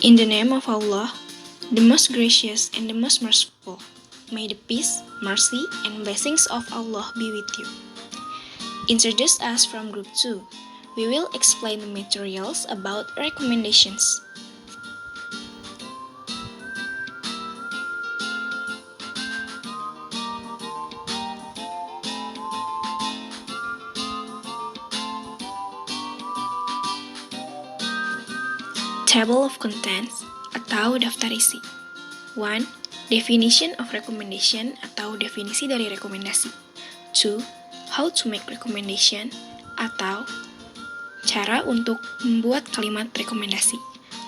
In the name of Allah, the most gracious and the most merciful, may the peace, mercy, and blessings of Allah be with you. Introduce us from Group 2. We will explain the materials about recommendations. Table of Contents atau daftar isi. 1. Definition of recommendation atau definisi dari rekomendasi. 2. How to make recommendation atau cara untuk membuat kalimat rekomendasi.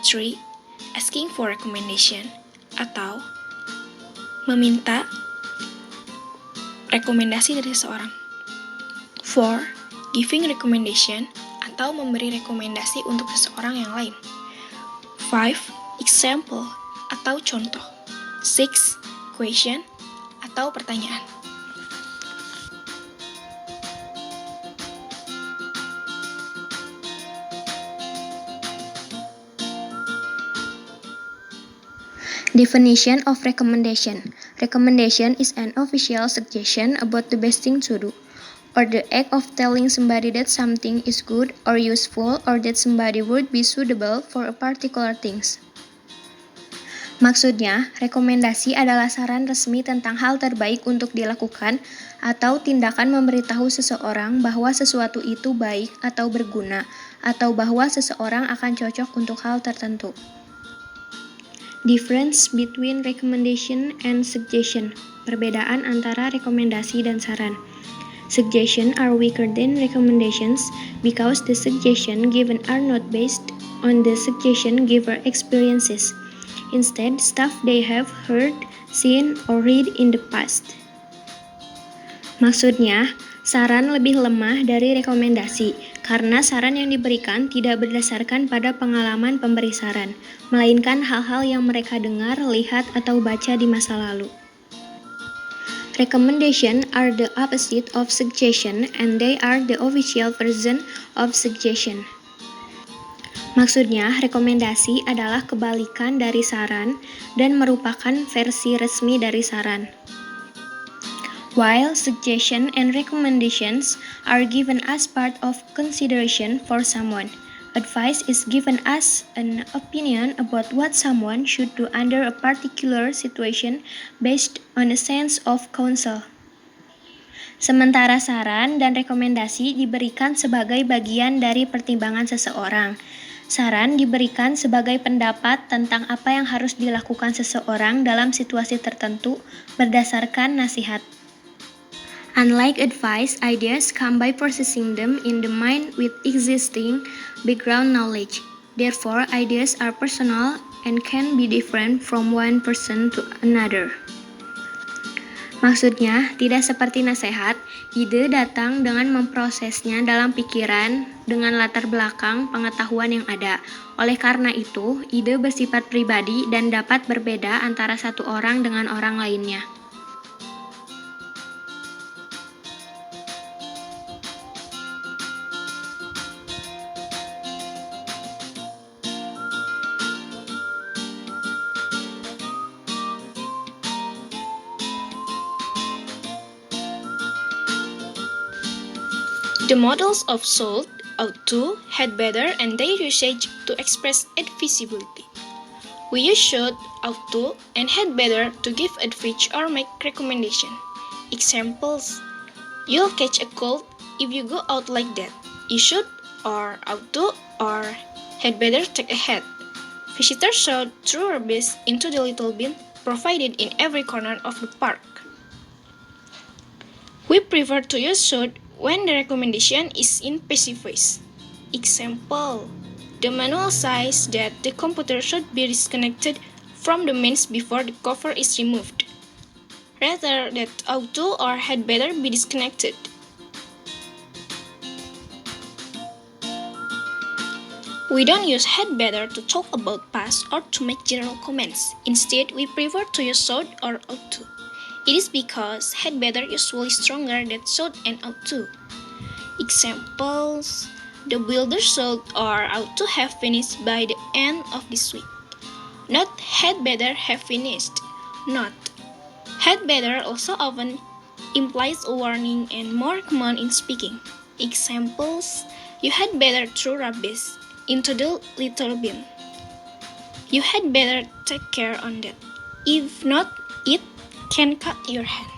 3. Asking for recommendation atau meminta rekomendasi dari seseorang. 4. Giving recommendation atau memberi rekomendasi untuk seseorang yang lain. 5. Example atau contoh. 6. Question atau pertanyaan. Definition of recommendation. Recommendation is an official suggestion about the best thing to do, or the act of telling somebody that something is good or useful, or that somebody would be suitable for a particular things. Maksudnya, rekomendasi adalah saran resmi tentang hal terbaik untuk dilakukan atau tindakan memberitahu seseorang bahwa sesuatu itu baik atau berguna, atau bahwa seseorang akan cocok untuk hal tertentu. Difference between recommendation and suggestion. Perbedaan antara rekomendasi dan saran. Suggestions are weaker than recommendations because the suggestions given are not based on the suggestion giver experiences. Instead, stuff they have heard, seen, or read in the past. Maksudnya, saran lebih lemah dari rekomendasi karena saran yang diberikan tidak berdasarkan pada pengalaman pemberi saran, melainkan hal-hal yang mereka dengar, lihat, atau baca di masa lalu. Recommendation are the opposite of suggestion and they are the official version of suggestion. Maksudnya, rekomendasi adalah kebalikan dari saran dan merupakan versi resmi dari saran. While suggestion and recommendations are given as part of consideration for someone, advice is given as an opinion about what someone should do under a particular situation based on a sense of counsel. Sementara saran dan rekomendasi diberikan sebagai bagian dari pertimbangan seseorang. Saran diberikan sebagai pendapat tentang apa yang harus dilakukan seseorang dalam situasi tertentu berdasarkan nasihat. Unlike advice, ideas come by processing them in the mind with existing background knowledge. Therefore, ideas are personal and can be different from one person to another. Maksudnya, tidak seperti nasihat, ide datang dengan memprosesnya dalam pikiran dengan latar belakang pengetahuan yang ada. Oleh karena itu, ide bersifat pribadi dan dapat berbeda antara satu orang dengan orang lainnya. The models of should, ought to, had better, and their usage to express advisability. We use should, ought to, and had better to give advice or make recommendation. Examples: you'll catch a cold if you go out like that. You should, or ought to, or had better take a hat. Visitors should throw rubbish into the little bin provided in every corner of the park. We prefer to use should when the recommendation is in passive voice. Example: the manual says that the computer should be disconnected from the mains before the cover is removed. Rather, that ought to or had better be disconnected. We don't use had better to talk about past or to make general comments. Instead, we prefer to use should or ought to. It is because had better usually stronger than should and ought to. Examples: the builder should or ought to have finished by the end of this week. not had better have finished. Not. Had better also often implies a warning and more common in speaking. Examples: you had better throw rubbish into the litter bin. You had better take care on that. If not, it can cut your hand.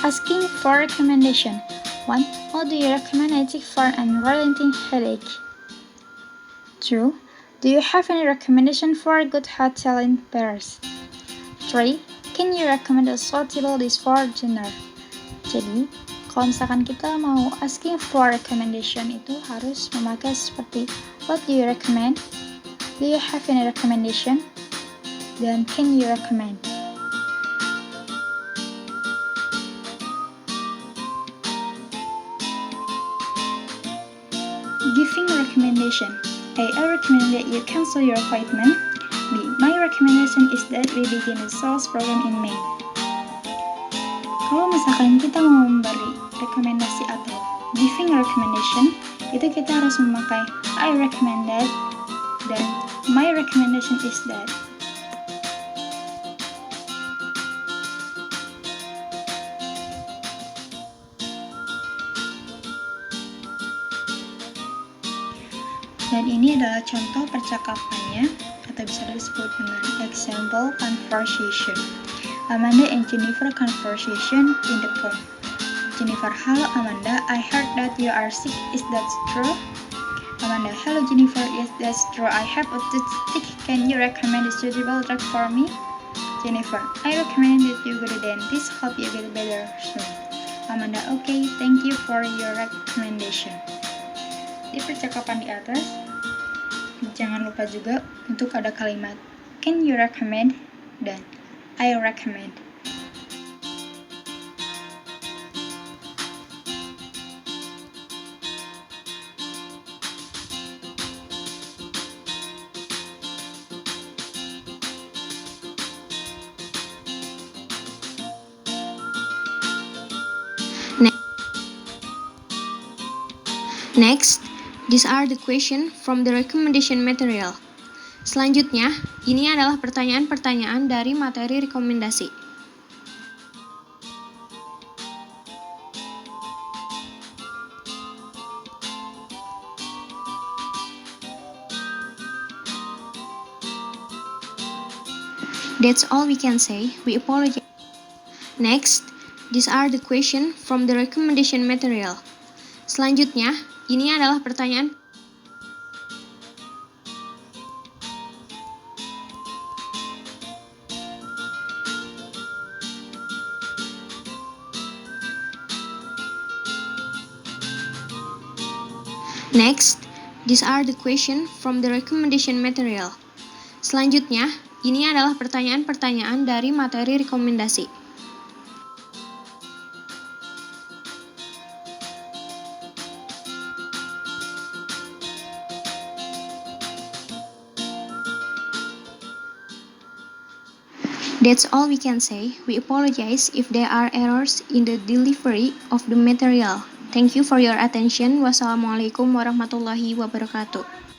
Asking for recommendation. 1. What do you recommend I take for an unrelenting headache? 2. Do you have any recommendation for a good hotel in Paris? 3. Can you recommend a suitable dish for dinner? Jadi, kalau misalkan kita mau asking for recommendation itu harus memakai seperti what do you recommend? Do you have any recommendation? Dan can you recommend? Giving recommendation. A. I recommend that you cancel your appointment. B. My recommendation is that we begin the sales program in May. Kalau misalkan kita mau memberi rekomendasi atau giving recommendation, itu kita harus memakai I recommend that dan my recommendation is that. Dan ini adalah contoh percakapannya atau bisa disebut dengan example conversation. Amanda and Jennifer conversation in the phone. Jennifer, hello Amanda, I heard that you are sick, is that true? Amanda, hello Jennifer, yes that's true, I have a toothache, can you recommend a suitable drug for me? Jennifer, I recommend that you go to the dentist, hope you get better soon. Amanda, okay, thank you for your recommendation. Di percakapan di atas, jangan lupa juga untuk ada kalimat can you recommend dan I recommend. Next, these are the questions from the recommendation material. Selanjutnya, ini adalah pertanyaan-pertanyaan dari materi rekomendasi. That's all we can say. We apologize. Next, these are the questions from the recommendation material. Selanjutnya, ini adalah pertanyaan. Next, these are the questions from the recommendation material. Selanjutnya, ini adalah pertanyaan-pertanyaan dari materi rekomendasi. That's all we can say. We apologize if there are errors in the delivery of the material. Thank you for your attention. Wassalamualaikum warahmatullahi wabarakatuh.